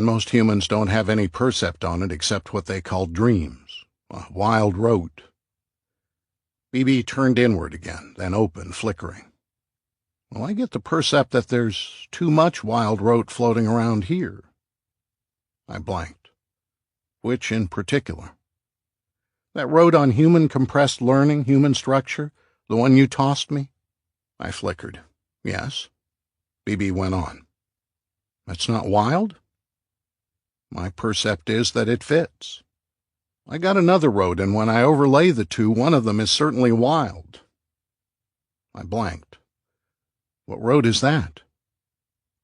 Most humans don't have any percept on it except what they call dreams, a wild rote. BB turned inward again, then open, flickering. Well, I get the percept that there's too much wild rote floating around here. I blanked. Which in particular? That rote on human compressed learning, human structure, the one you tossed me? I flickered. Yes. BB went on. That's not wild? My percept is that it fits. I got another rote, and when I overlay the two, one of them is certainly wild. I blanked. What rote is that?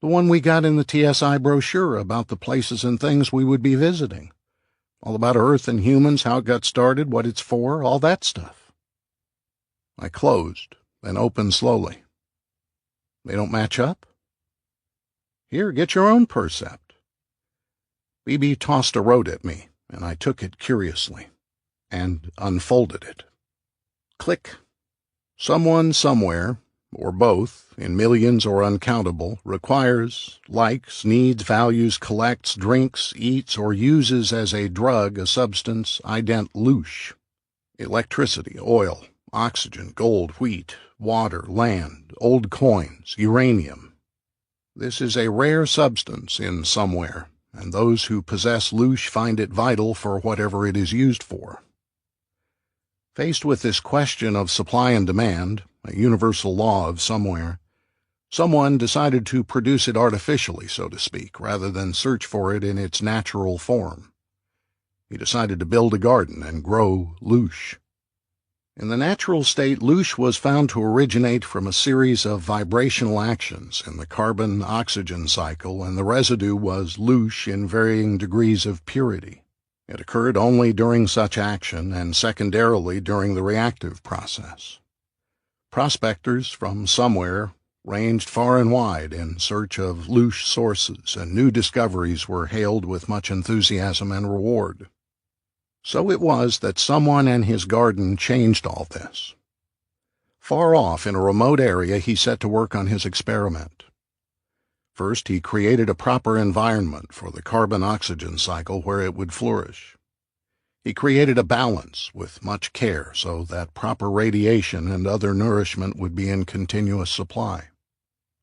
The one we got in the TSI brochure about the places and things we would be visiting. All about Earth and humans, how it got started, what it's for, all that stuff. I closed, then opened slowly. They don't match up? Here, get your own percept. BB tossed a rote at me, and I took it curiously, and unfolded it. Click. Someone somewhere, or both, in millions or uncountable, requires, likes, needs, values, collects, drinks, eats, or uses as a drug a substance ident loosh. Electricity, oil, oxygen, gold, wheat, water, land, old coins, uranium. This is a rare substance in somewhere, and those who possess loosh find it vital for whatever it is used for. Faced with this question of supply and demand, a universal law of somewhere, someone decided to produce it artificially, so to speak, rather than search for it in its natural form. He decided to build a garden and grow loosh. In the natural state, loosh was found to originate from a series of vibrational actions in the carbon-oxygen cycle, and the residue was loosh in varying degrees of purity. It occurred only during such action and secondarily during the reactive process. Prospectors from somewhere ranged far and wide in search of loosh sources, and new discoveries were hailed with much enthusiasm and reward. So it was that someone and his garden changed all this. Far off in a remote area, he set to work on his experiment. First, he created a proper environment for the carbon-oxygen cycle where it would flourish. He created a balance with much care so that proper radiation and other nourishment would be in continuous supply.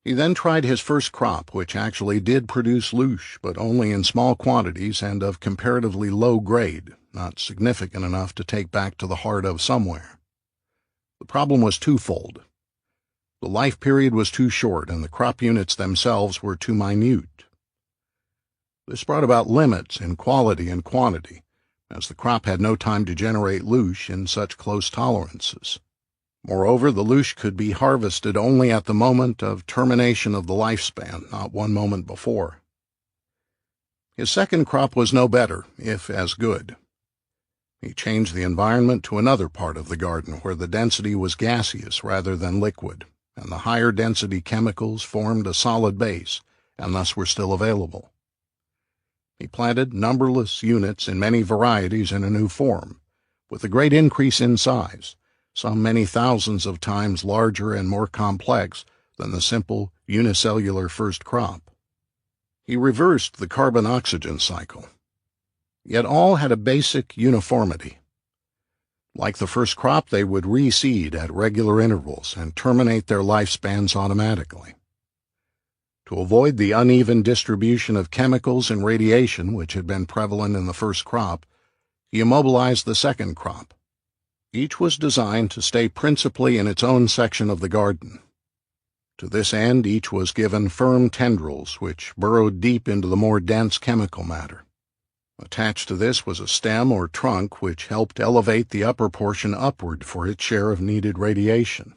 He then tried his first crop, which actually did produce loosh, but only in small quantities and of comparatively low grade, not significant enough to take back to the heart of somewhere. The problem was twofold. The life period was too short, and the crop units themselves were too minute. This brought about limits in quality and quantity, as the crop had no time to generate loosh in such close tolerances. Moreover, the loosh could be harvested only at the moment of termination of the lifespan, not one moment before. His second crop was no better, if as good. He changed the environment to another part of the garden where the density was gaseous rather than liquid, and the higher density chemicals formed a solid base, and thus were still available. He planted numberless units in many varieties in a new form, with a great increase in size, some many thousands of times larger and more complex than the simple unicellular first crop. He reversed the carbon-oxygen cycle. Yet all had a basic uniformity. Like the first crop, they would reseed at regular intervals and terminate their lifespans automatically. To avoid the uneven distribution of chemicals and radiation which had been prevalent in the first crop, he immobilized the second crop. Each was designed to stay principally in its own section of the garden. To this end, each was given firm tendrils which burrowed deep into the more dense chemical matter. Attached to this was a stem or trunk which helped elevate the upper portion upward for its share of needed radiation.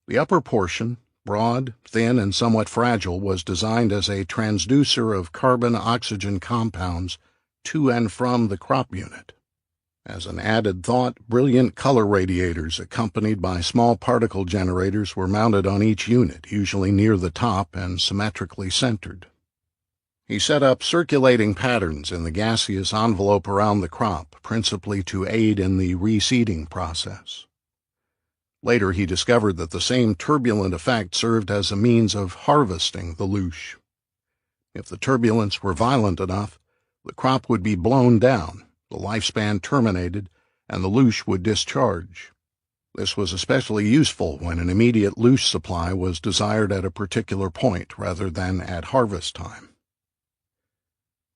The upper portion, broad, thin, and somewhat fragile, was designed as a transducer of carbon-oxygen compounds to and from the crop unit. As an added thought, brilliant color radiators accompanied by small particle generators were mounted on each unit, usually near the top and symmetrically centered. He set up circulating patterns in the gaseous envelope around the crop, principally to aid in the reseeding process. Later he discovered that the same turbulent effect served as a means of harvesting the loosh. If the turbulence were violent enough, the crop would be blown down, the lifespan terminated, and the loosh would discharge. This was especially useful when an immediate loosh supply was desired at a particular point rather than at harvest time.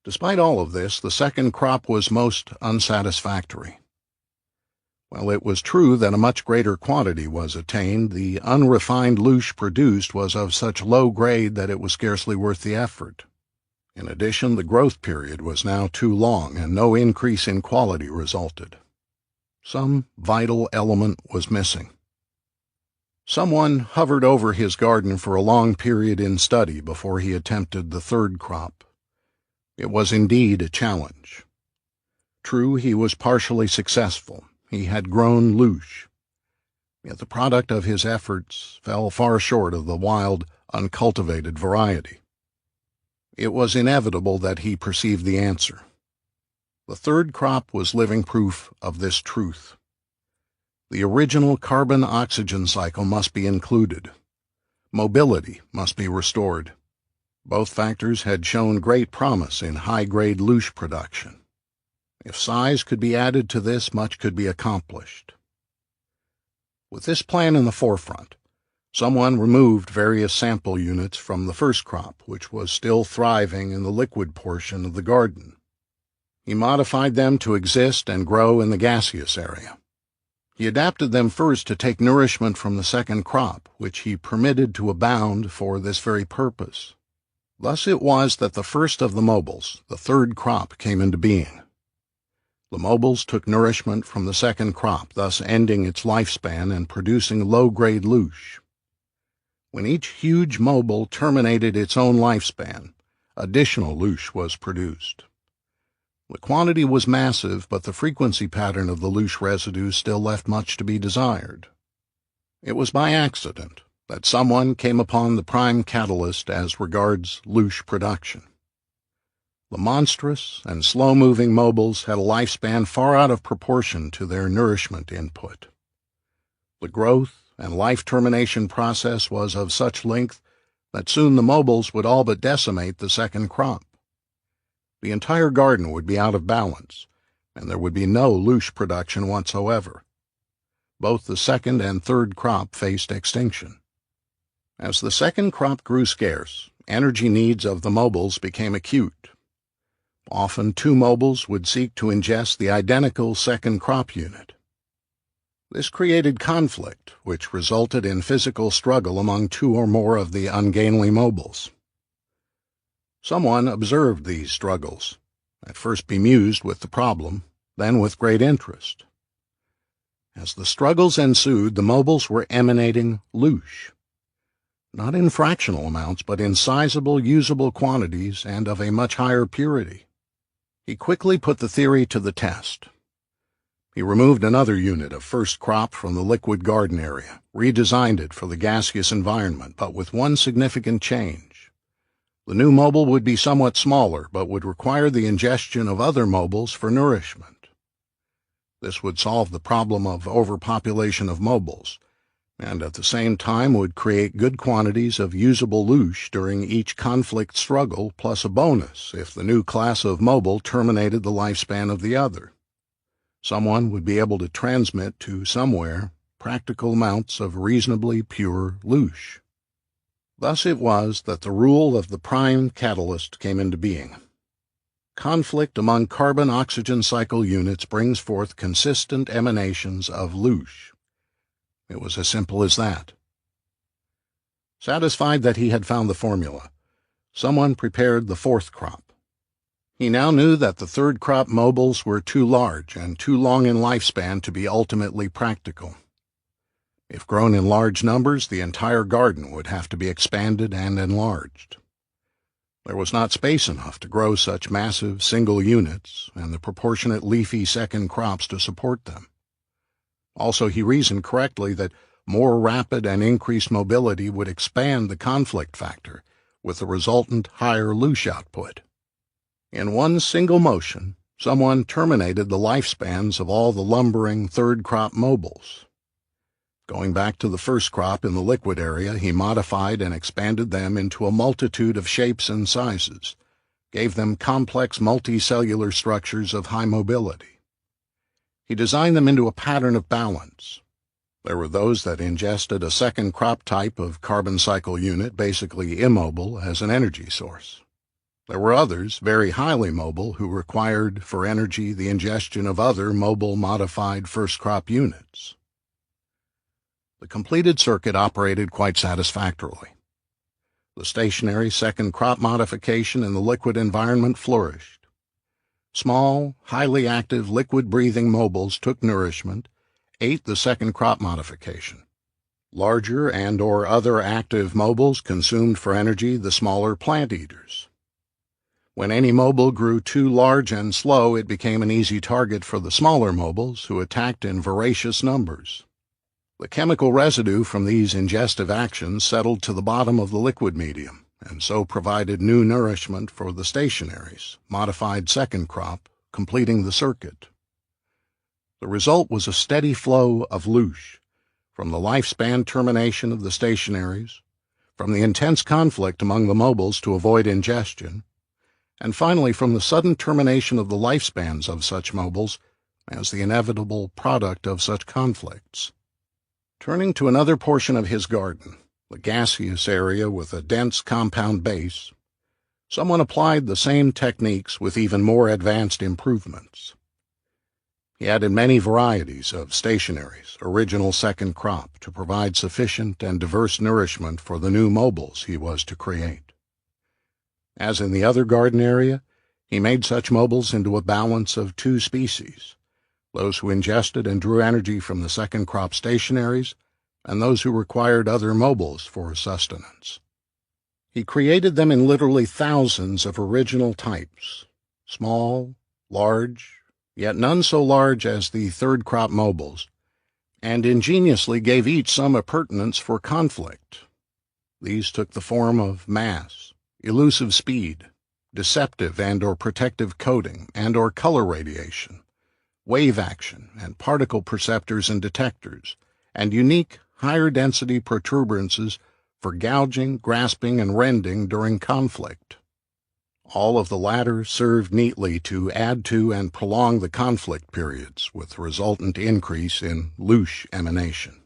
Despite all of this, the second crop was most unsatisfactory. While it was true that a much greater quantity was attained, the unrefined loosh produced was of such low grade that it was scarcely worth the effort. In addition, the growth period was now too long, and no increase in quality resulted. Some vital element was missing. Someone hovered over his garden for a long period in study before he attempted the third crop. It was indeed a challenge. True, he was partially successful. He had grown loosh. Yet the product of his efforts fell far short of the wild, uncultivated variety. It was inevitable that he perceived the answer. The third crop was living proof of this truth. The original carbon-oxygen cycle must be included. Mobility must be restored. Both factors had shown great promise in high-grade loosh production. If size could be added to this, much could be accomplished. With this plan in the forefront, someone removed various sample units from the first crop, which was still thriving in the liquid portion of the garden. He modified them to exist and grow in the gaseous area. He adapted them first to take nourishment from the second crop, which he permitted to abound for this very purpose. Thus it was that the first of the mobiles, the third crop, came into being. The mobiles took nourishment from the second crop, thus ending its lifespan and producing low-grade loosh. When each huge mobile terminated its own lifespan, additional loosh was produced. The quantity was massive, but the frequency pattern of the loosh residue still left much to be desired. It was by accident that someone came upon the prime catalyst as regards loosh production. The monstrous and slow-moving mobiles had a lifespan far out of proportion to their nourishment input. The growth and life termination process was of such length that soon the mobiles would all but decimate the second crop. The entire garden would be out of balance, and there would be no loosh production whatsoever. Both the second and third crop faced extinction. As the second crop grew scarce, energy needs of the mobiles became acute. Often two mobiles would seek to ingest the identical second crop unit. This created conflict, which resulted in physical struggle among two or more of the ungainly mobiles. Someone observed these struggles, at first bemused with the problem, then with great interest. As the struggles ensued, the mobiles were emanating loosh, not in fractional amounts, but in sizable, usable quantities and of a much higher purity. He quickly put the theory to the test. He removed another unit of first crop from the liquid garden area, redesigned it for the gaseous environment, but with one significant change. The new mobile would be somewhat smaller, but would require the ingestion of other mobiles for nourishment. This would solve the problem of overpopulation of mobiles, and at the same time would create good quantities of usable loosh during each conflict struggle, plus a bonus if the new class of mobile terminated the lifespan of the other. Someone would be able to transmit to somewhere practical amounts of reasonably pure loosh. Thus it was that the rule of the prime catalyst came into being. Conflict among carbon-oxygen cycle units brings forth consistent emanations of loosh. It was as simple as that. Satisfied that he had found the formula, someone prepared the fourth crop. He now knew that the third crop mobiles were too large and too long in lifespan to be ultimately practical. If grown in large numbers, the entire garden would have to be expanded and enlarged. There was not space enough to grow such massive single units and the proportionate leafy second crops to support them. Also, he reasoned correctly that more rapid and increased mobility would expand the conflict factor, with the resultant higher loosh output. In one single motion, someone terminated the lifespans of all the lumbering third crop mobiles. Going back to the first crop in the liquid area, he modified and expanded them into a multitude of shapes and sizes, gave them complex multicellular structures of high mobility. He designed them into a pattern of balance. There were those that ingested a second crop type of carbon cycle unit, basically immobile, as an energy source. There were others, very highly mobile, who required for energy the ingestion of other mobile modified first crop units. The completed circuit operated quite satisfactorily. The stationary second crop modification in the liquid environment flourished. Small, highly active, liquid-breathing mobiles took nourishment, ate the second crop modification. Larger and/or other active mobiles consumed for energy the smaller plant eaters. When any mobile grew too large and slow, it became an easy target for the smaller mobiles, who attacked in voracious numbers. The chemical residue from these ingestive actions settled to the bottom of the liquid medium, and so provided new nourishment for the stationaries, modified second crop, completing the circuit. The result was a steady flow of loosh, from the lifespan termination of the stationaries, from the intense conflict among the mobiles to avoid ingestion, and finally from the sudden termination of the lifespans of such mobiles as the inevitable product of such conflicts. Turning to another portion of his garden, the gaseous area with a dense compound base, someone applied the same techniques with even more advanced improvements. He added many varieties of stationaries, original second crop, to provide sufficient and diverse nourishment for the new mobiles he was to create. As in the other garden area, he made such mobiles into a balance of two species, those who ingested and drew energy from the second crop stationaries, and those who required other mobiles for sustenance. He created them in literally thousands of original types, small, large, yet none so large as the third crop mobiles, and ingeniously gave each some appurtenance for conflict. These took the form of mass, elusive speed, deceptive and/or protective coating and/or color radiation, wave action and particle perceptors and detectors, and unique higher-density protuberances for gouging, grasping, and rending during conflict. All of the latter served neatly to add to and prolong the conflict periods, with resultant increase in loosh emanation.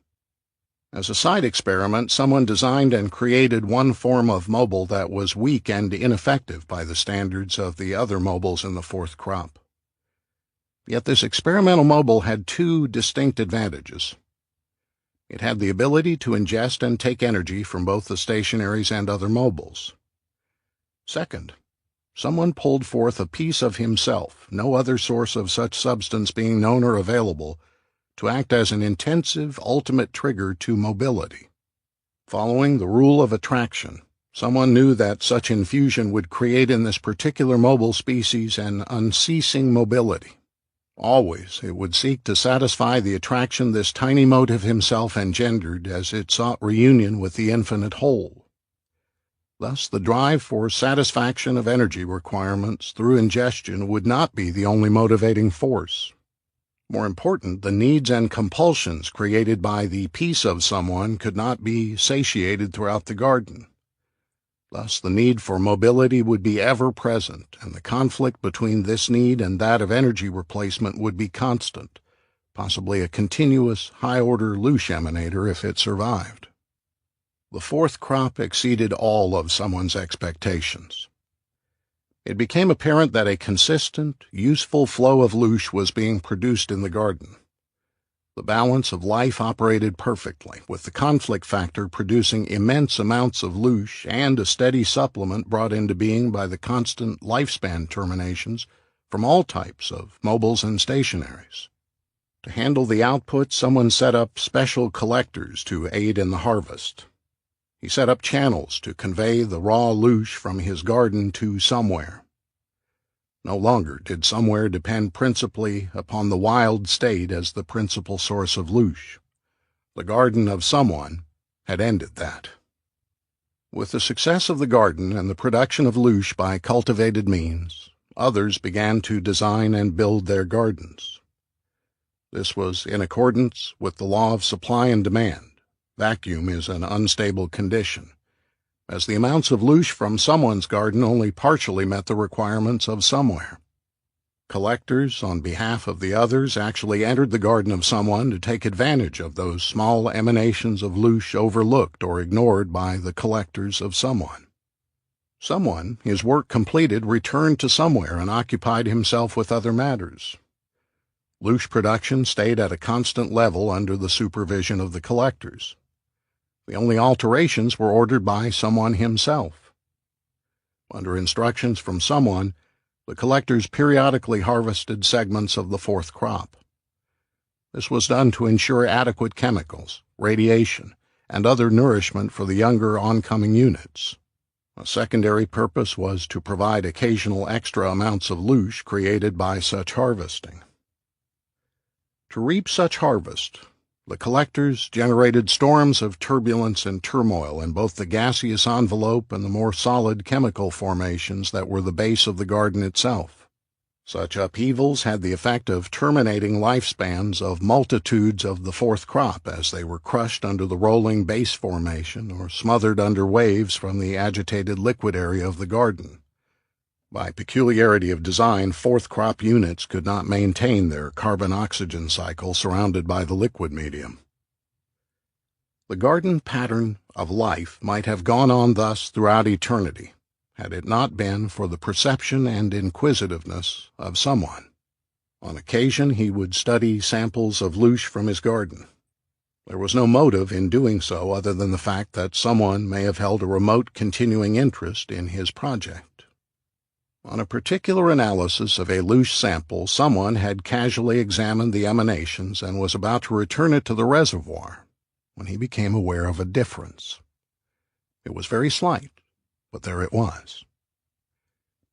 As a side experiment, someone designed and created one form of mobile that was weak and ineffective by the standards of the other mobiles in the fourth crop. Yet this experimental mobile had two distinct advantages. It had the ability to ingest and take energy from both the stationaries and other mobiles. Second, someone pulled forth a piece of himself, no other source of such substance being known or available, to act as an intensive, ultimate trigger to mobility. Following the rule of attraction, someone knew that such infusion would create in this particular mobile species an unceasing mobility. Always it would seek to satisfy the attraction this tiny motive himself engendered as it sought reunion with the infinite whole. Thus the drive for satisfaction of energy requirements through ingestion would not be the only motivating force. More important, the needs and compulsions created by the piece of someone could not be satiated throughout the garden. Thus the need for mobility would be ever present, and the conflict between this need and that of energy replacement would be constant, possibly a continuous, high-order loosh emanator if it survived. The fourth crop exceeded all of someone's expectations. It became apparent that a consistent, useful flow of loosh was being produced in the garden. The balance of life operated perfectly, with the conflict factor producing immense amounts of loosh and a steady supplement brought into being by the constant lifespan terminations from all types of mobiles and stationaries. To handle the output, someone set up special collectors to aid in the harvest. He set up channels to convey the raw loosh from his garden to somewhere. No longer did somewhere depend principally upon the wild state as the principal source of loosh. The garden of someone had ended that. With the success of the garden and the production of loosh by cultivated means, others began to design and build their gardens. This was in accordance with the law of supply and demand. Vacuum is an unstable condition, as the amounts of loosh from someone's garden only partially met the requirements of somewhere. Collectors, on behalf of the others, actually entered the garden of someone to take advantage of those small emanations of loosh overlooked or ignored by the collectors of someone. Someone, his work completed, returned to somewhere and occupied himself with other matters. Loosh production stayed at a constant level under the supervision of the collectors. The only alterations were ordered by someone himself. Under instructions from someone, the collectors periodically harvested segments of the fourth crop. This was done to ensure adequate chemicals, radiation, and other nourishment for the younger oncoming units. A secondary purpose was to provide occasional extra amounts of loosh created by such harvesting. To reap such harvest, the collectors generated storms of turbulence and turmoil in both the gaseous envelope and the more solid chemical formations that were the base of the garden itself. Such upheavals had the effect of terminating lifespans of multitudes of the fourth crop as they were crushed under the rolling base formation or smothered under waves from the agitated liquid area of the garden. By peculiarity of design, fourth crop units could not maintain their carbon-oxygen cycle surrounded by the liquid medium. The garden pattern of life might have gone on thus throughout eternity, had it not been for the perception and inquisitiveness of someone. On occasion he would study samples of loosh from his garden. There was no motive in doing so other than the fact that someone may have held a remote continuing interest in his project. On a particular analysis of a loosh sample, someone had casually examined the emanations and was about to return it to the reservoir when he became aware of a difference. It was very slight, but there it was.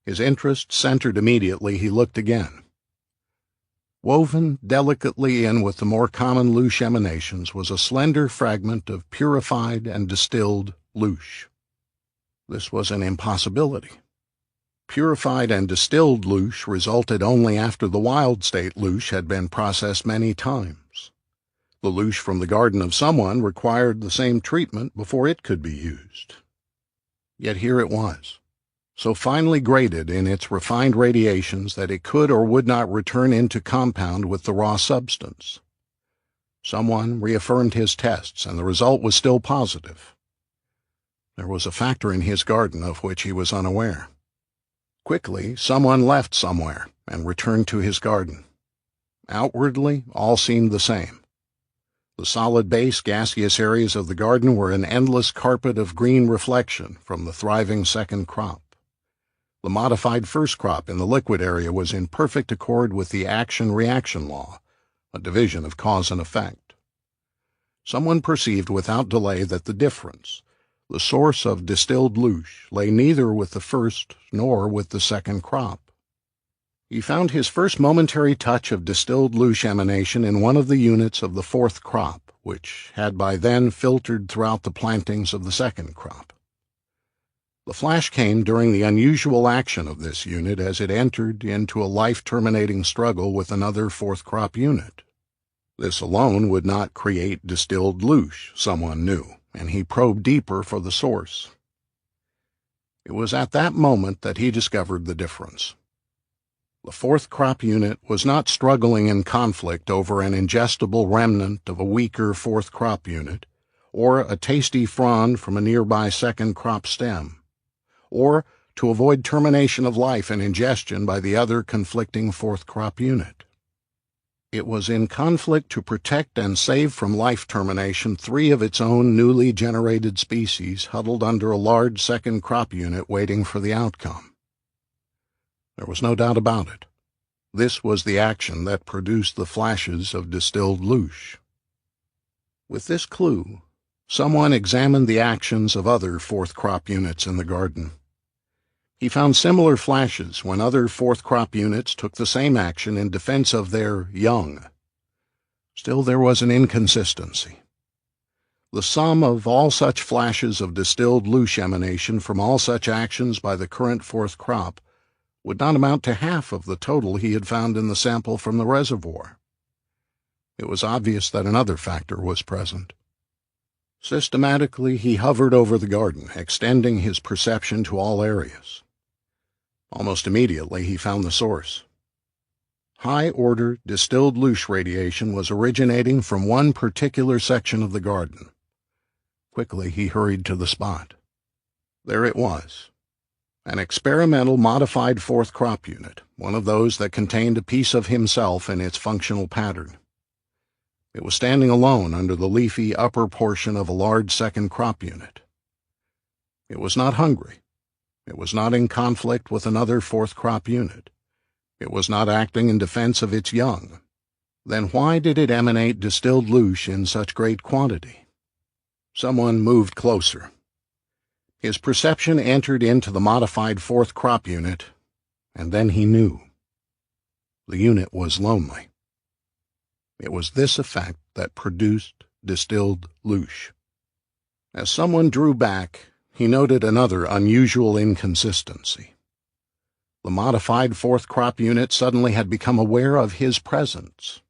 His interest centered immediately. He looked again. Woven delicately in with the more common loosh emanations was a slender fragment of purified and distilled loosh. This was an impossibility. Purified and distilled loosh resulted only after the wild-state loosh had been processed many times. The loosh from the garden of someone required the same treatment before it could be used. Yet here it was, so finely graded in its refined radiations that it could or would not return into compound with the raw substance. Someone reaffirmed his tests, and the result was still positive. There was a factor in his garden of which he was unaware. Quickly, someone left somewhere and returned to his garden. Outwardly, all seemed the same. The solid base gaseous areas of the garden were an endless carpet of green reflection from the thriving second crop. The modified first crop in the liquid area was in perfect accord with the action-reaction law, a division of cause and effect. Someone perceived without delay that the difference, the source of distilled loosh, lay neither with the first nor with the second crop. He found his first momentary touch of distilled loosh emanation in one of the units of the fourth crop, which had by then filtered throughout the plantings of the second crop. The flash came during the unusual action of this unit as it entered into a life-terminating struggle with another fourth crop unit. This alone would not create distilled loosh, someone knew, and he probed deeper for the source. It was at that moment that he discovered the difference. The fourth crop unit was not struggling in conflict over an ingestible remnant of a weaker fourth crop unit, or a tasty frond from a nearby second crop stem, or to avoid termination of life and ingestion by the other conflicting fourth crop unit. It was in conflict to protect and save from life termination three of its own newly generated species huddled under a large second crop unit waiting for the outcome. There was no doubt about it. This was the action that produced the flashes of distilled loosh. With this clue, someone examined the actions of other fourth crop units in the garden. He found similar flashes when other fourth crop units took the same action in defense of their young. Still, there was an inconsistency. The sum of all such flashes of distilled loosh emanation from all such actions by the current fourth crop would not amount to half of the total he had found in the sample from the reservoir. It was obvious that another factor was present. Systematically, he hovered over the garden, extending his perception to all areas. Almost immediately, he found the source. High-order distilled loosh radiation was originating from one particular section of the garden. Quickly, he hurried to the spot. There it was. An experimental modified fourth crop unit, one of those that contained a piece of himself in its functional pattern. It was standing alone under the leafy upper portion of a large second crop unit. It was not hungry. It was not in conflict with another fourth crop unit. It was not acting in defense of its young. Then why did it emanate distilled loosh in such great quantity? Someone moved closer. His perception entered into the modified fourth crop unit, and then he knew. The unit was lonely. It was this effect that produced distilled loosh. As someone drew back, he noted another unusual inconsistency. The modified fourth crop unit suddenly had become aware of his presence.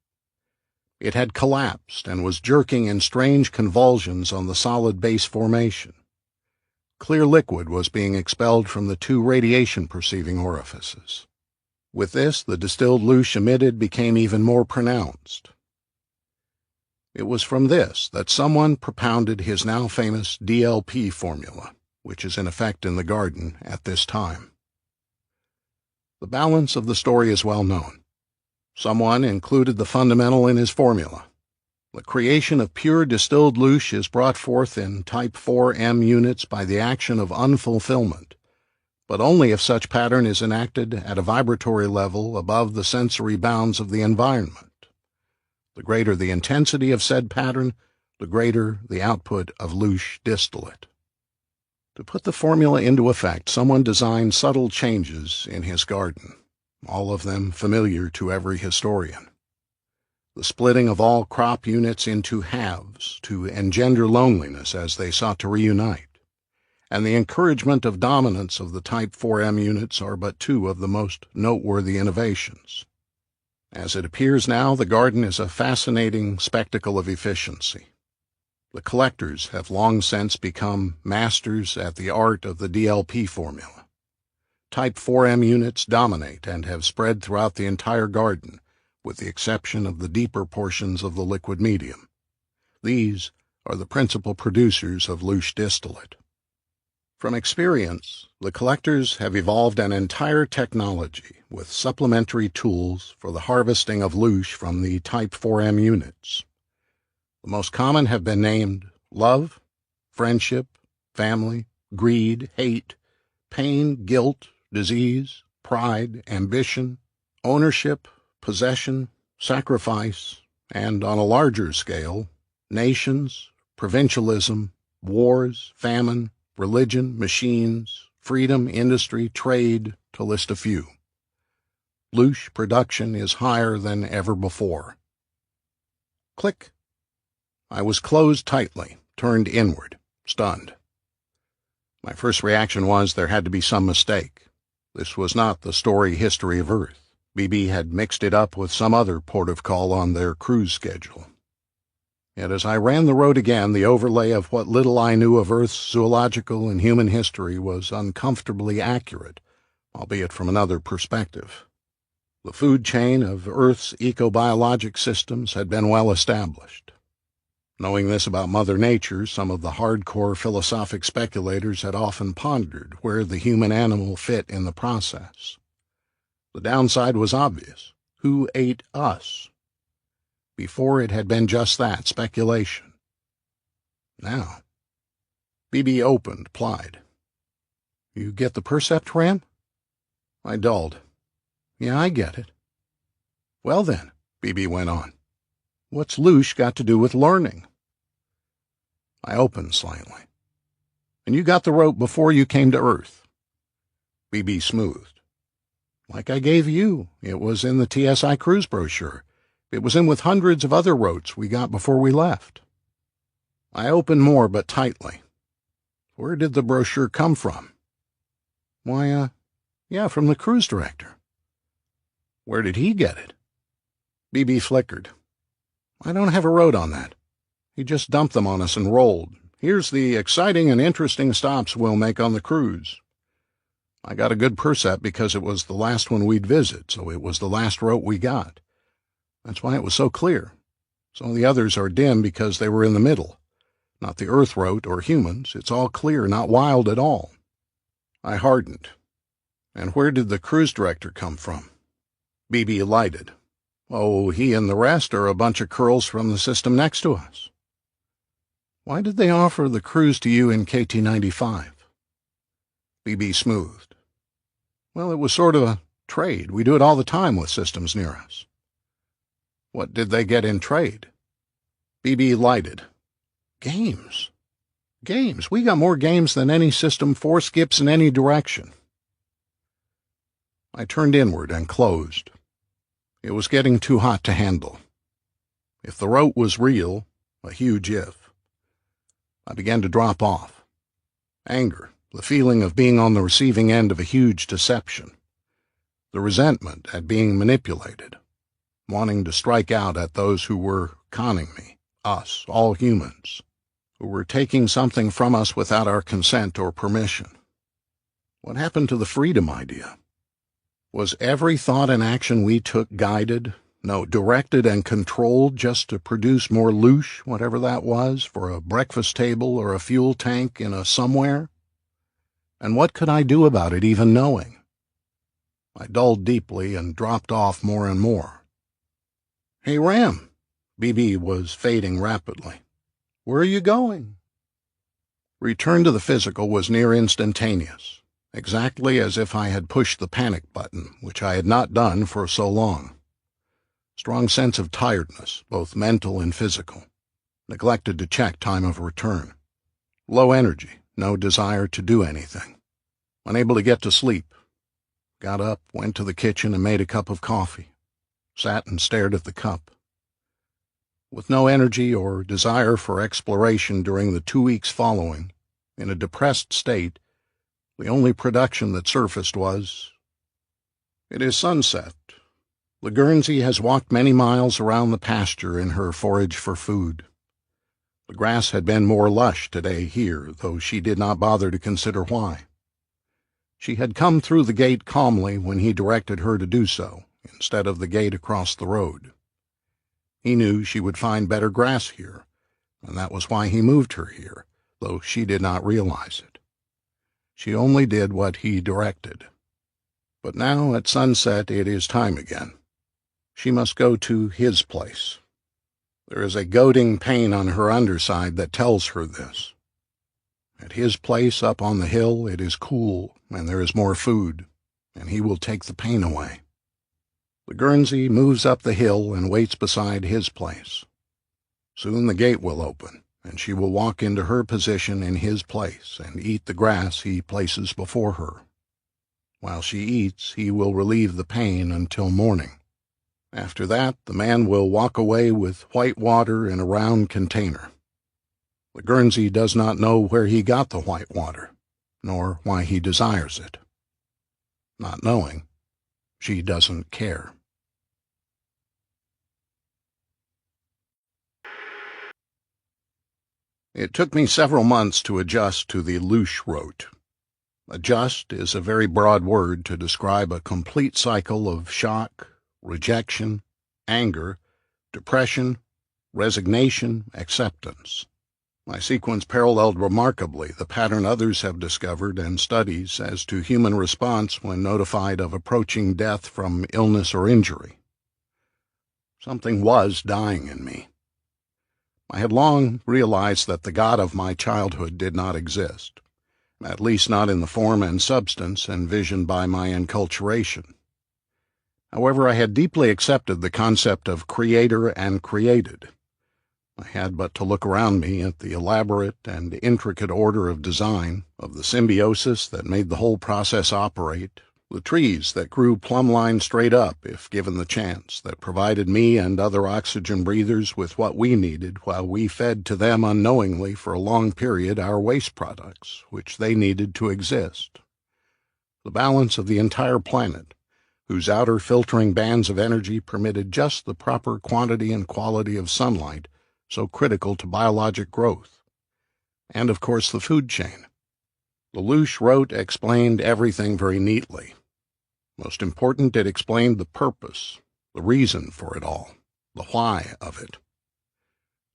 It had collapsed and was jerking in strange convulsions on the solid base formation. Clear liquid was being expelled from the two radiation-perceiving orifices. With this, the distilled loosh emitted became even more pronounced. It was from this that someone propounded his now famous DLP formula, which is in effect in the garden at this time. The balance of the story is well known. Someone included the fundamental in his formula. The creation of pure distilled loosh is brought forth in type 4M units by the action of unfulfillment, but only if such pattern is enacted at a vibratory level above the sensory bounds of the environment. The greater the intensity of said pattern, the greater the output of loosh distillate. To put the formula into effect, someone designed subtle changes in his garden, all of them familiar to every historian. The splitting of all crop units into halves to engender loneliness as they sought to reunite, and the encouragement of dominance of the Type 4M units are but two of the most noteworthy innovations. As it appears now, the garden is a fascinating spectacle of efficiency. The collectors have long since become masters at the art of the DLP formula. Type 4M units dominate and have spread throughout the entire garden, with the exception of the deeper portions of the liquid medium. These are the principal producers of loosh distillate. From experience, the collectors have evolved an entire technology with supplementary tools for the harvesting of loosh from the Type 4M units. The most common have been named love, friendship, family, greed, hate, pain, guilt, disease, pride, ambition, ownership, possession, sacrifice, and on a larger scale, nations, provincialism, wars, famine, religion, machines, freedom, industry, trade, to list a few. Loosh production is higher than ever before. Click. I was closed tightly, turned inward, stunned. My first reaction was there had to be some mistake. This was not the story history of Earth. BB had mixed it up with some other port of call on their cruise schedule. Yet as I ran the road again, the overlay of what little I knew of Earth's zoological and human history was uncomfortably accurate, albeit from another perspective. The food chain of Earth's ecobiologic systems had been well established. Knowing this about Mother Nature, some of the hardcore philosophic speculators had often pondered where the human animal fit in the process. The downside was obvious. Who ate us? Before it had been just that, speculation. Now, BB opened, plied. You get the percept, Ram? I dulled. Yeah, I get it. Well then, BB went on. What's loosh got to do with learning? I opened slightly. And you got the rope before you came to Earth. BB smoothed. Like I gave you. It was in the TSI cruise brochure. It was in with hundreds of other rotes we got before we left. I opened more, but tightly. Where did the brochure come from? Why, yeah, from the cruise director. Where did he get it? BB flickered. I don't have a road on that. He just dumped them on us and rolled. Here's the exciting and interesting stops we'll make on the cruise. I got a good percept because it was the last one we'd visit, so it was the last route we got. That's why it was so clear. Some of the others are dim because they were in the middle. Not the Earth route or humans. It's all clear, not wild at all. I hardened. And where did the cruise director come from? BB lighted. Oh, he and the rest are a bunch of curls from the system next to us. Why did they offer the cruise to you in KT-95? BB smoothed. Well, it was sort of a trade. We do it all the time with systems near us. What did they get in trade? BB lighted. Games. Games. We got more games than any system, 4 skips in any direction. I turned inward and closed. It was getting too hot to handle. If the route was real, a huge if, I began to drop off. Anger, the feeling of being on the receiving end of a huge deception, the resentment at being manipulated, wanting to strike out at those who were conning me, us, all humans, who were taking something from us without our consent or permission. What happened to the freedom idea? Was every thought and action we took guided, no, directed and controlled just to produce more loosh, whatever that was, for a breakfast table or a fuel tank in a somewhere? And what could I do about it, even knowing? I dulled deeply and dropped off more and more. Hey, Ram. BB was fading rapidly. Where are you going? Return to the physical was near instantaneous, exactly as if I had pushed the panic button, which I had not done for so long. Strong sense of tiredness, both mental and physical. Neglected to check time of return. Low energy, no desire to do anything. Unable to get to sleep. Got up, went to the kitchen and made a cup of coffee. Sat and stared at the cup. With no energy or desire for exploration during the 2 weeks following, in a depressed state, the only production that surfaced was, "It is sunset. The Guernsey has walked many miles around the pasture in her forage for food. The grass had been more lush today here, though she did not bother to consider why. She had come through the gate calmly when he directed her to do so, instead of the gate across the road. He knew she would find better grass here, and that was why he moved her here, though she did not realize it. She only did what he directed. But now, at sunset, it is time again. She must go to his place. There is a goading pain on her underside that tells her this. At his place up on the hill, it is cool, and there is more food, and he will take the pain away. The Guernsey moves up the hill and waits beside his place. Soon the gate will open, and she will walk into her position in his place and eat the grass he places before her. While she eats, he will relieve the pain until morning. After that, the man will walk away with white water in a round container. The Guernsey does not know where he got the white water, nor why he desires it. Not knowing, she doesn't care. It took me several months to adjust to the loosh route. Adjust is a very broad word to describe a complete cycle of shock, rejection, anger, depression, resignation, acceptance. My sequence paralleled remarkably the pattern others have discovered and studies as to human response when notified of approaching death from illness or injury. Something was dying in me. I had long realized that the God of my childhood did not exist, at least not in the form and substance envisioned by my enculturation. However, I had deeply accepted the concept of creator and created. I had but to look around me at the elaborate and intricate order of design, of the symbiosis that made the whole process operate, the trees that grew plumb-line straight up if given the chance, that provided me and other oxygen breathers with what we needed while we fed to them unknowingly for a long period our waste products, which they needed to exist. The balance of the entire planet, whose outer filtering bands of energy permitted just the proper quantity and quality of sunlight so critical to biologic growth. And, of course, the food chain. Love-Loosh wrote explained everything very neatly. Most important, it explained the purpose, the reason for it all, the why of it.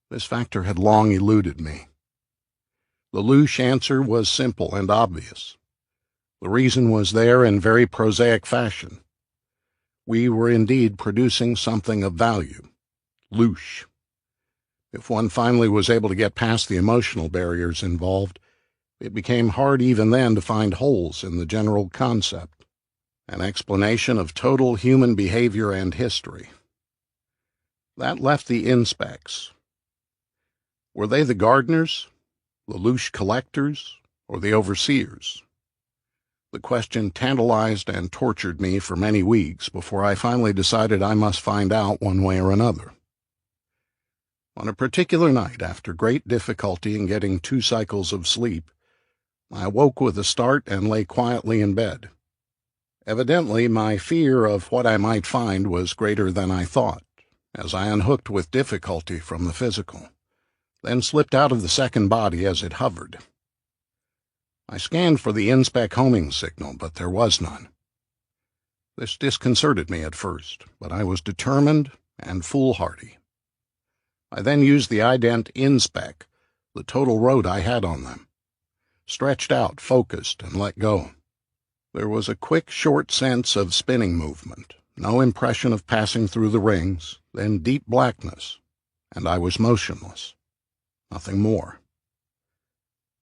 This factor had long eluded me. The Loosh answer was simple and obvious. The reason was there in very prosaic fashion. We were indeed producing something of value, loosh. If one finally was able to get past the emotional barriers involved, it became hard even then to find holes in the general concept, an explanation of total human behavior and history. That left the inspects. Were they the gardeners, the loosh collectors, or the overseers? The question tantalized and tortured me for many weeks before I finally decided I must find out one way or another. On a particular night, after great difficulty in getting 2 cycles of sleep, I awoke with a start and lay quietly in bed. Evidently, my fear of what I might find was greater than I thought, as I unhooked with difficulty from the physical, then slipped out of the second body as it hovered. I scanned for the inspect homing signal, but there was none. This disconcerted me at first, but I was determined and foolhardy. I then used the ident inspect, the total road I had on them, stretched out, focused, and let go. There was a quick, short sense of spinning movement, no impression of passing through the rings, then deep blackness, and I was motionless. Nothing more.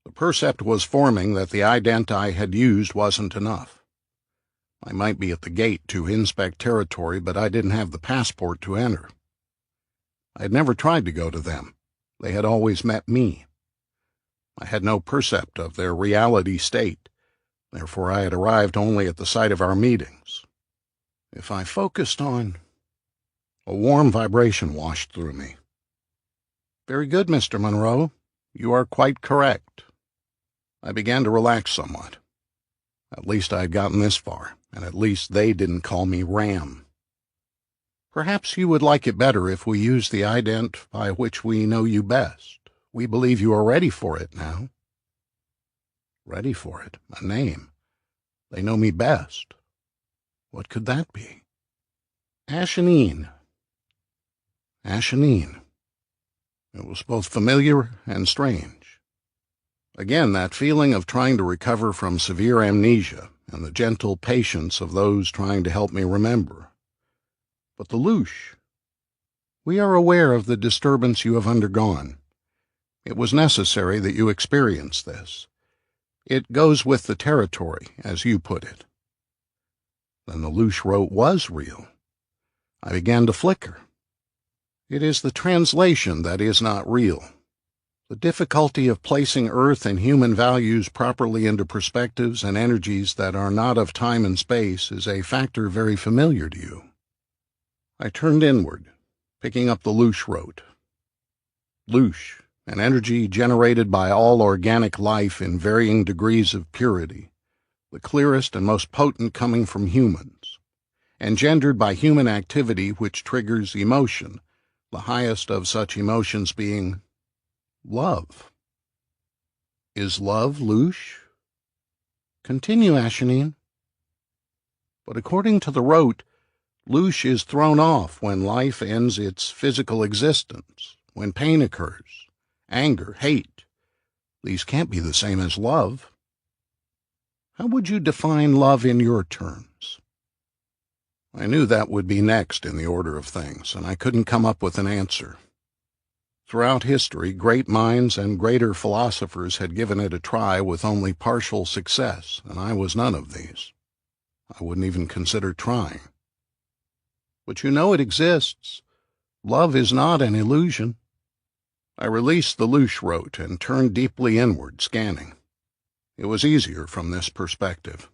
The percept was forming that the ident I had used wasn't enough. I might be at the gate to inspect territory, but I didn't have the passport to enter. I had never tried to go to them. They had always met me. I had no percept of their reality state. Therefore, I had arrived only at the site of our meetings. If I focused on... A warm vibration washed through me. "Very good, Mr. Monroe. You are quite correct." I began to relax somewhat. At least I had gotten this far, and at least they didn't call me Ram. "Perhaps you would like it better if we use the ident by which we know you best. We believe you are ready for it now." Ready for it? A name. They know me best. What could that be? Ashenine. Ashenine. It was both familiar and strange. Again, that feeling of trying to recover from severe amnesia and the gentle patience of those trying to help me remember. But the loosh. "We are aware of the disturbance you have undergone. It was necessary that you experience this. It goes with the territory, as you put it." Then the loosh wrote was real. I began to flicker. It is the translation that is not real. The difficulty of placing Earth and human values properly into perspectives and energies that are not of time and space is a factor very familiar to you. I turned inward, picking up the loosh wrote. Loosh, an energy generated by all organic life in varying degrees of purity, the clearest and most potent coming from humans, engendered by human activity which triggers emotion, the highest of such emotions being love. Is love loosh? Continue, Ashenine. But according to the rote, loosh is thrown off when life ends its physical existence, when pain occurs, anger, hate. These can't be the same as love. How would you define love in your terms? I knew that would be next in the order of things, and I couldn't come up with an answer. Throughout history, great minds and greater philosophers had given it a try with only partial success, and I was none of these. I wouldn't even consider trying. But you know it exists. Love is not an illusion. I released the loosh wrote and turned deeply inward, scanning. It was easier from this perspective,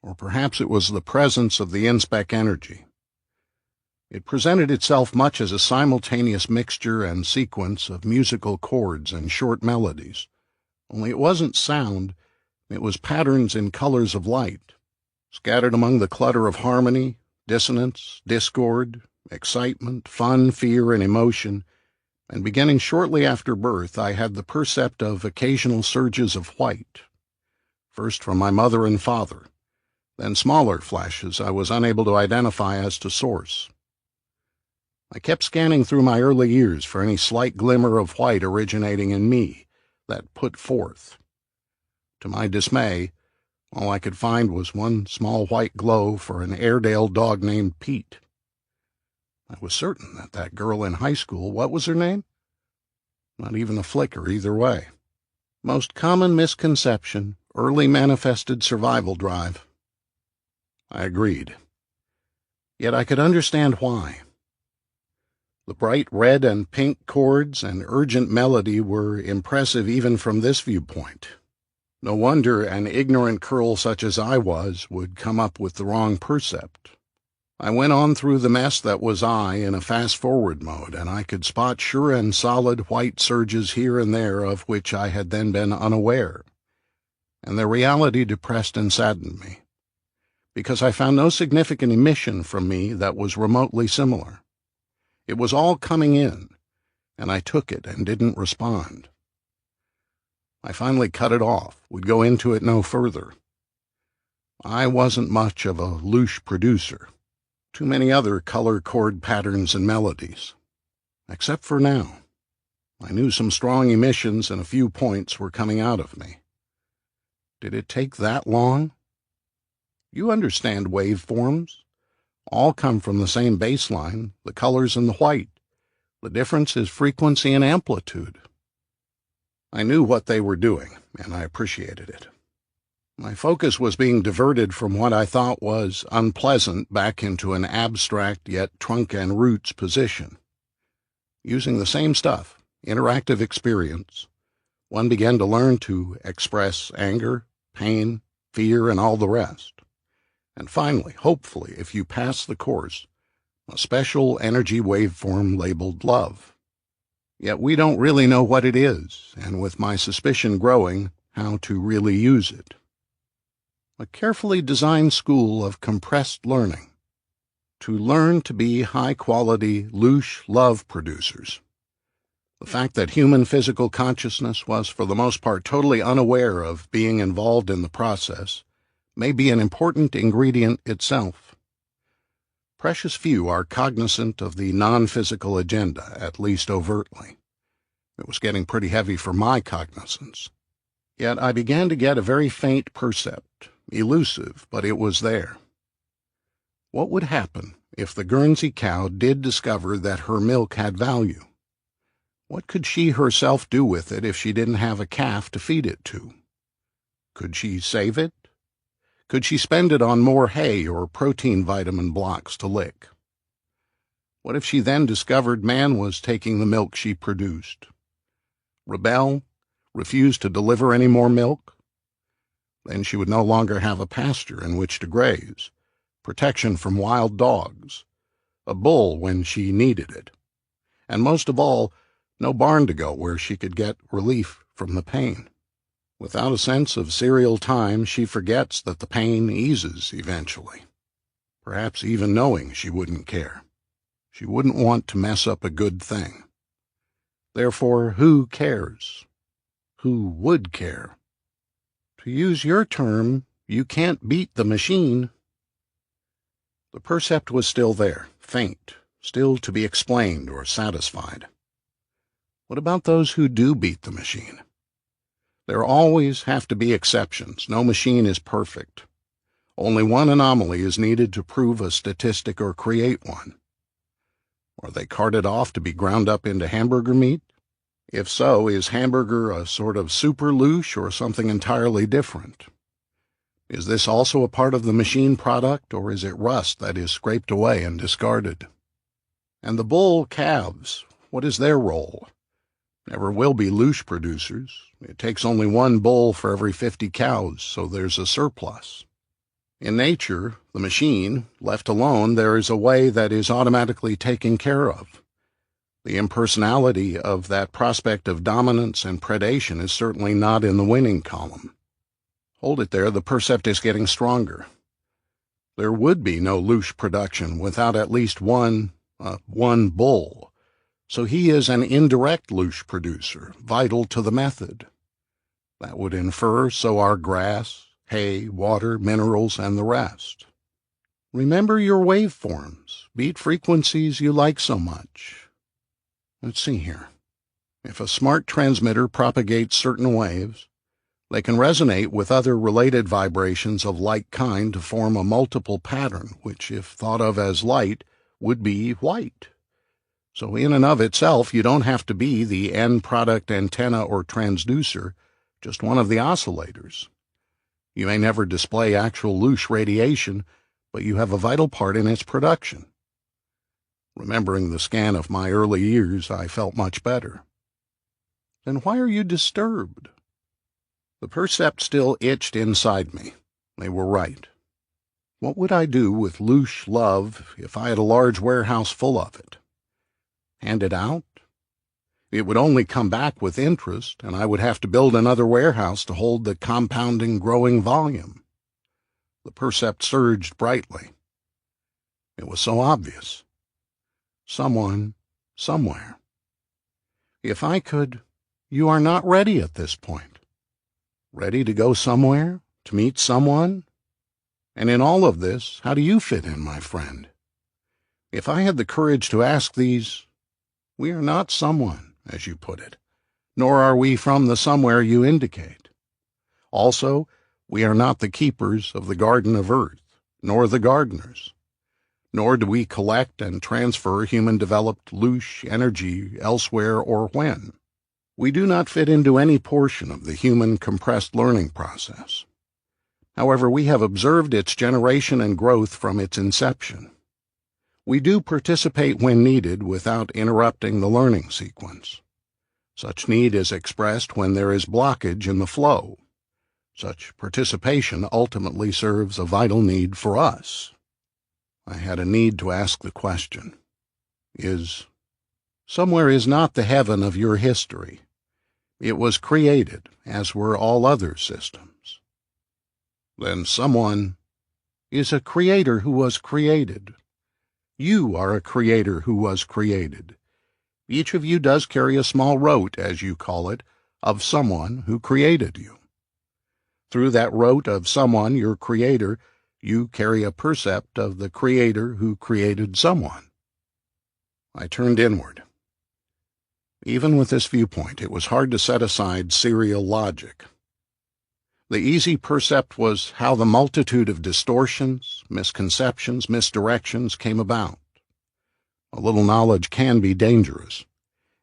or perhaps it was the presence of the inspect energy. It presented itself much as a simultaneous mixture and sequence of musical chords and short melodies, only it wasn't sound, it was patterns in colors of light, scattered among the clutter of harmony, dissonance, discord, excitement, fun, fear, and emotion, and beginning shortly after birth, I had the percept of occasional surges of white, first from my mother and father, then smaller flashes I was unable to identify as to source. I kept scanning through my early years for any slight glimmer of white originating in me that put forth. To my dismay, all I could find was one small white glow for an Airedale dog named Pete. I was certain that that girl in high school, what was her name? Not even a flicker either way. Most common misconception, early manifested survival drive. I agreed. Yet I could understand why. The bright red and pink chords and urgent melody were impressive even from this viewpoint. No wonder an ignorant curl such as I was would come up with the wrong percept. I went on through the mess that was I in a fast-forward mode, and I could spot sure and solid white surges here and there of which I had then been unaware, and their reality depressed and saddened me, because I found no significant emission from me that was remotely similar. It was all coming in, and I took it and didn't respond. I finally cut it off, would go into it no further. I wasn't much of a loosh producer. Too many other color chord patterns and melodies. Except for now. I knew some strong emissions and a few points were coming out of me. Did it take that long? You understand waveforms. All come from the same baseline, the colors and the white. The difference is frequency and amplitude. I knew what they were doing, and I appreciated it. My focus was being diverted from what I thought was unpleasant back into an abstract yet trunk and roots position. Using the same stuff, interactive experience, one began to learn to express anger, pain, fear, and all the rest. And finally, hopefully, if you pass the course, a special energy waveform labeled love. Yet we don't really know what it is, and with my suspicion growing, how to really use it. A carefully designed school of compressed learning. To learn to be high-quality loosh love producers. The fact that human physical consciousness was for the most part totally unaware of being involved in the process may be an important ingredient itself. Precious few are cognizant of the non-physical agenda, at least overtly. It was getting pretty heavy for my cognizance. Yet I began to get a very faint percept, elusive, but it was there. What would happen if the Guernsey cow did discover that her milk had value? What could she herself do with it if she didn't have a calf to feed it to? Could she save it? Could she spend it on more hay or protein vitamin blocks to lick? What if she then discovered man was taking the milk she produced? Rebel? Refuse to deliver any more milk? Then she would no longer have a pasture in which to graze, protection from wild dogs, a bull when she needed it, and most of all, no barn to go where she could get relief from the pain. Without a sense of serial time, she forgets that the pain eases eventually, perhaps even knowing she wouldn't care. She wouldn't want to mess up a good thing. Therefore, who cares? Who would care? To use your term, you can't beat the machine. The percept was still there, faint, still to be explained or satisfied. What about those who do beat the machine? There always have to be exceptions. No machine is perfect. Only one anomaly is needed to prove a statistic or create one. Are they carted off to be ground up into hamburger meat? If so, is hamburger a sort of super loosh or something entirely different? Is this also a part of the machine product, or is it rust that is scraped away and discarded? And the bull calves, what is their role? Never will be loosh producers. It takes only one bull for every 50 cows, so there's a surplus. In nature, the machine, left alone, there is a way that is automatically taken care of. The impersonality of that prospect of dominance and predation is certainly not in the winning column. Hold it there, the percept is getting stronger. There would be no loosh production without at least one bull, so he is an indirect loosh producer, vital to the method. That would infer so are grass, hay, water, minerals, and the rest. Remember your waveforms, beat frequencies you like so much. Let's see here. If a smart transmitter propagates certain waves, they can resonate with other related vibrations of like kind to form a multiple pattern, which, if thought of as light, would be white. So in and of itself, you don't have to be the end product antenna or transducer, just one of the oscillators. You may never display actual loosh radiation, but you have a vital part in its production. Remembering the scan of my early years, I felt much better. Then why are you disturbed? The percept still itched inside me. They were right. What would I do with loosh love if I had a large warehouse full of it? Hand it out? It would only come back with interest, and I would have to build another warehouse to hold the compounding, growing volume. The percept surged brightly. It was so obvious. Someone, somewhere. If I could, you are not ready at this point. Ready to go somewhere? To meet someone? And in all of this, how do you fit in, my friend? If I had the courage to ask these, we are not someone, as you put it, nor are we from the somewhere you indicate. Also, we are not the keepers of the garden of earth, nor the gardeners, nor do we collect and transfer human-developed loosh energy elsewhere or when. We do not fit into any portion of the human compressed learning process. However, we have observed its generation and growth from its inception. We do participate when needed without interrupting the learning sequence. Such need is expressed when there is blockage in the flow. Such participation ultimately serves a vital need for us. I had a need to ask the question, somewhere is not the heaven of your history. It was created, as were all other systems. Then someone is a creator who was created. You are a creator who was created. Each of you does carry a small rote, as you call it, of someone who created you. Through that rote of someone, your creator, you carry a percept of the creator who created someone. I turned inward. Even with this viewpoint, it was hard to set aside serial logic. The easy percept was how the multitude of distortions, misconceptions, misdirections came about. A little knowledge can be dangerous,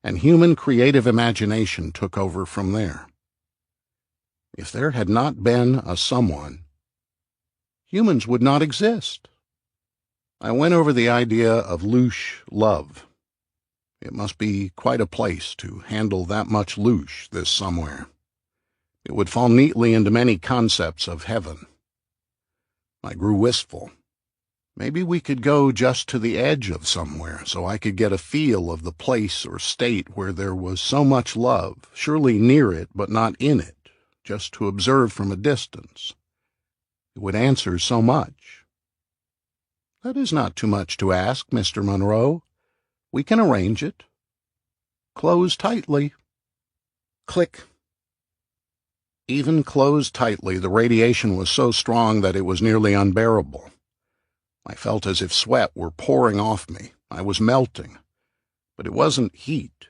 and human creative imagination took over from there. If there had not been a someone, humans would not exist. I went over the idea of loosh love. It must be quite a place to handle that much loosh, this somewhere. It would fall neatly into many concepts of heaven. I grew wistful. Maybe we could go just to the edge of somewhere so I could get a feel of the place or state where there was so much love, surely near it but not in it, just to observe from a distance. It would answer so much. That is not too much to ask, Mr. Monroe. We can arrange it. Close tightly. Click. Even closed tightly, the radiation was so strong that it was nearly unbearable. I felt as if sweat were pouring off me. I was melting. But it wasn't heat.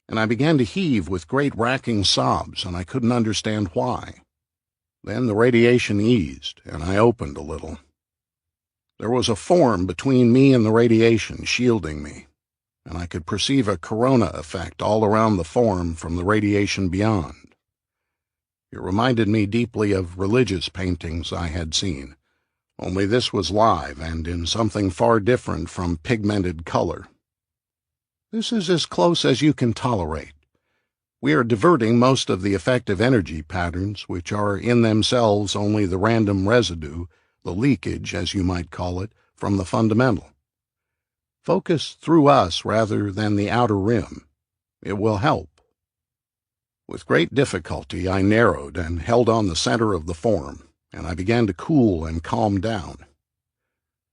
And I began to heave with great racking sobs, and I couldn't understand why. Then the radiation eased, and I opened a little. There was a form between me and the radiation, shielding me, and I could perceive a corona effect all around the form from the radiation beyond. It reminded me deeply of religious paintings I had seen, only this was live and in something far different from pigmented color. This is as close as you can tolerate. We are diverting most of the effective energy patterns, which are in themselves only the random residue, the leakage, as you might call it, from the fundamental. Focus through us rather than the outer rim. It will help. With great difficulty, I narrowed and held on the center of the form, and I began to cool and calm down.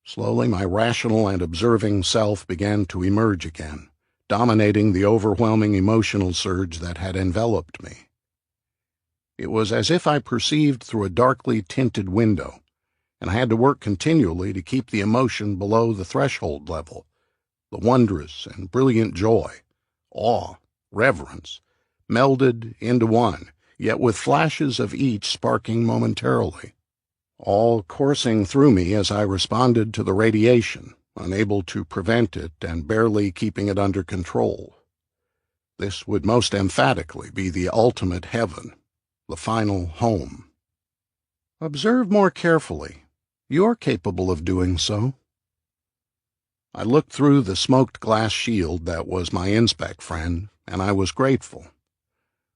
Slowly, my rational and observing self began to emerge again, dominating the overwhelming emotional surge that had enveloped me. It was as if I perceived through a darkly tinted window, and I had to work continually to keep the emotion below the threshold level, the wondrous and brilliant joy, awe, reverence, melded into one, yet with flashes of each sparking momentarily, all coursing through me as I responded to the radiation, unable to prevent it and barely keeping it under control. This would most emphatically be the ultimate heaven, the final home. Observe more carefully. You're capable of doing so. I looked through the smoked glass shield that was my inspect friend, and I was grateful.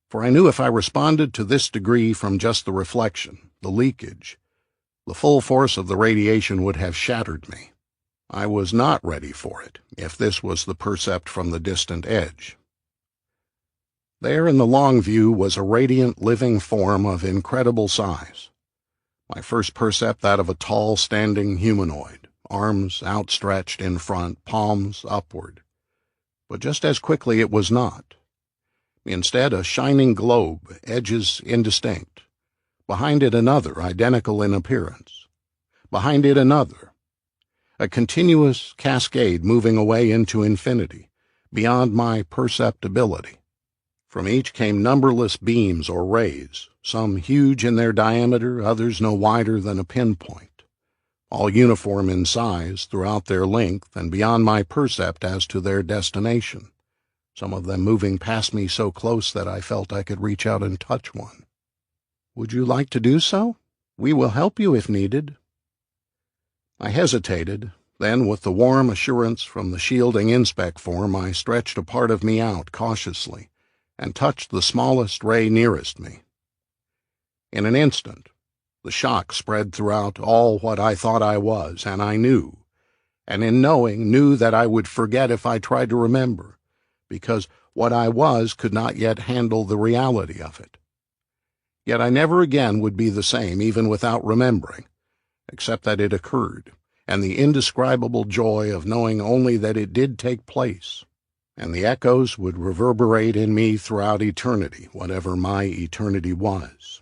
For I knew if I responded to this degree from just the reflection, the leakage, the full force of the radiation would have shattered me. I was not ready for it, if this was the percept from the distant edge. There in the long view was a radiant living form of incredible size. My first percept that of a tall standing humanoid, arms outstretched in front, palms upward. But just as quickly it was not. Instead, a shining globe, edges indistinct. Behind it another, identical in appearance. Behind it another. A continuous cascade moving away into infinity, beyond my perceptibility. From each came numberless beams or rays, some huge in their diameter, others no wider than a pinpoint, all uniform in size throughout their length and beyond my percept as to their destination, some of them moving past me so close that I felt I could reach out and touch one. Would you like to do so? We will help you if needed. I hesitated, then with the warm assurance from the shielding inspect form, I stretched a part of me out cautiously and touched the smallest ray nearest me. In an instant, the shock spread throughout all what I thought I was, and I knew, and in knowing knew that I would forget if I tried to remember, because what I was could not yet handle the reality of it. Yet I never again would be the same, even without remembering, except that it occurred, and the indescribable joy of knowing only that it did take place, and the echoes would reverberate in me throughout eternity, whatever my eternity was.